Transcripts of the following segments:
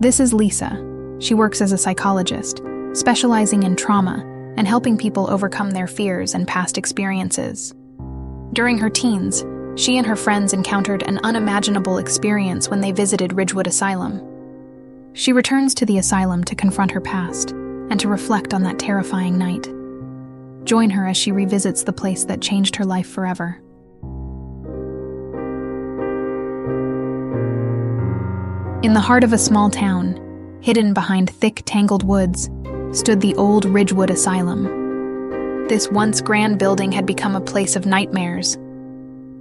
This is Lisa. She works as a psychologist, specializing in trauma and helping people overcome their fears and past experiences. During her teens, she and her friends encountered an unimaginable experience when they visited Ridgewood Asylum. She returns to the asylum to confront her past and to reflect on that terrifying night. Join her as she revisits the place that changed her life forever. In the heart of a small town, hidden behind thick, tangled woods, stood the old Ridgewood Asylum. This once grand building had become a place of nightmares.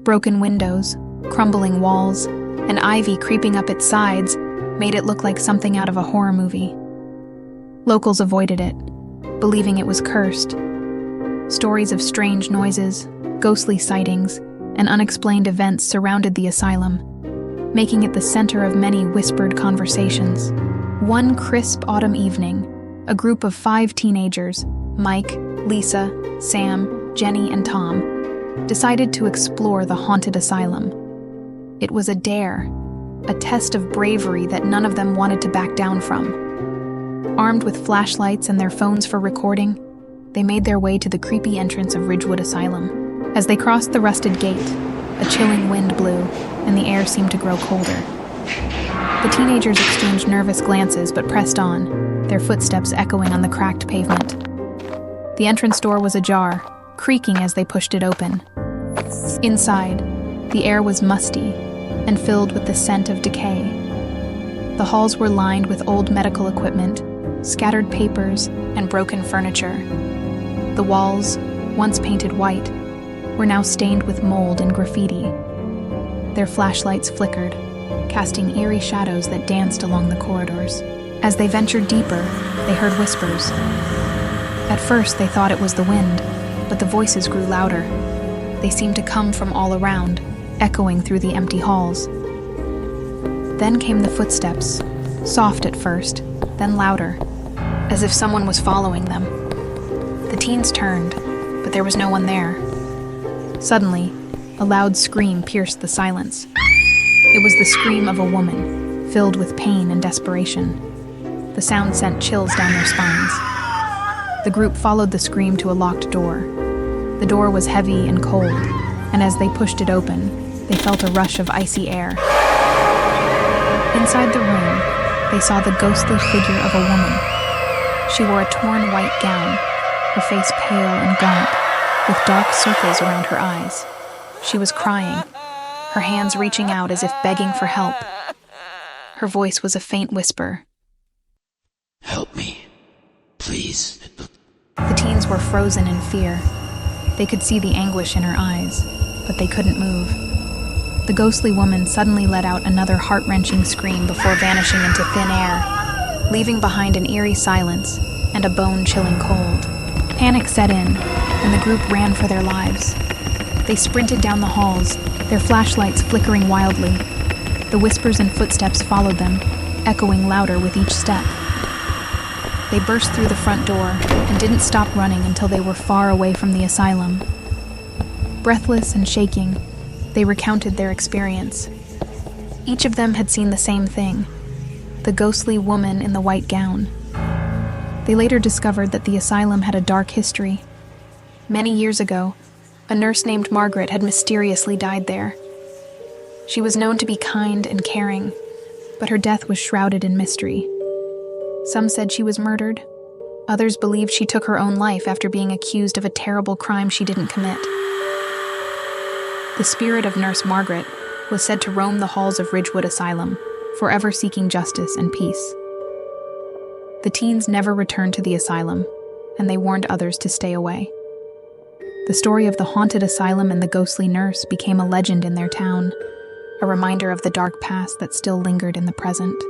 Broken windows, crumbling walls, and ivy creeping up its sides made it look like something out of a horror movie. Locals avoided it, believing it was cursed. Stories of strange noises, ghostly sightings, and unexplained events surrounded the asylum, making it the center of many whispered conversations. One crisp autumn evening, a group of 5 teenagers, Mike, Lisa, Sam, Jenny, and Tom, decided to explore the haunted asylum. It was a dare, a test of bravery that none of them wanted to back down from. Armed with flashlights and their phones for recording, they made their way to the creepy entrance of Ridgewood Asylum. As they crossed the rusted gate, a chilling wind blew, and the air seemed to grow colder. The teenagers exchanged nervous glances but pressed on, their footsteps echoing on the cracked pavement. The entrance door was ajar, creaking as they pushed it open. Inside, the air was musty and filled with the scent of decay. The halls were lined with old medical equipment, scattered papers, and broken furniture. The walls, once painted white, were now stained with mold and graffiti. Their flashlights flickered, casting eerie shadows that danced along the corridors. As they ventured deeper, they heard whispers. At first, they thought it was the wind, but the voices grew louder. They seemed to come from all around, echoing through the empty halls. Then came the footsteps, soft at first, then louder, as if someone was following them. The teens turned, but there was no one there. Suddenly, a loud scream pierced the silence. It was the scream of a woman, filled with pain and desperation. The sound sent chills down their spines. The group followed the scream to a locked door. The door was heavy and cold, and as they pushed it open, they felt a rush of icy air. Inside the room, they saw the ghostly figure of a woman. She wore a torn white gown, her face pale and gaunt, with dark circles around her eyes. She was crying, her hands reaching out as if begging for help. Her voice was a faint whisper. "Help me, please." The teens were frozen in fear. They could see the anguish in her eyes, but they couldn't move. The ghostly woman suddenly let out another heart-wrenching scream before vanishing into thin air, leaving behind an eerie silence and a bone-chilling cold. Panic set in, and the group ran for their lives. They sprinted down the halls, their flashlights flickering wildly. The whispers and footsteps followed them, echoing louder with each step. They burst through the front door and didn't stop running until they were far away from the asylum. Breathless and shaking, they recounted their experience. Each of them had seen the same thing, the ghostly woman in the white gown. They later discovered that the asylum had a dark history. Many years ago, a nurse named Margaret had mysteriously died there. She was known to be kind and caring, but her death was shrouded in mystery. Some said she was murdered. Others believed she took her own life after being accused of a terrible crime she didn't commit. The spirit of Nurse Margaret was said to roam the halls of Ridgewood Asylum, forever seeking justice and peace. The teens never returned to the asylum, and they warned others to stay away. The story of the haunted asylum and the ghostly nurse became a legend in their town, a reminder of the dark past that still lingered in the present.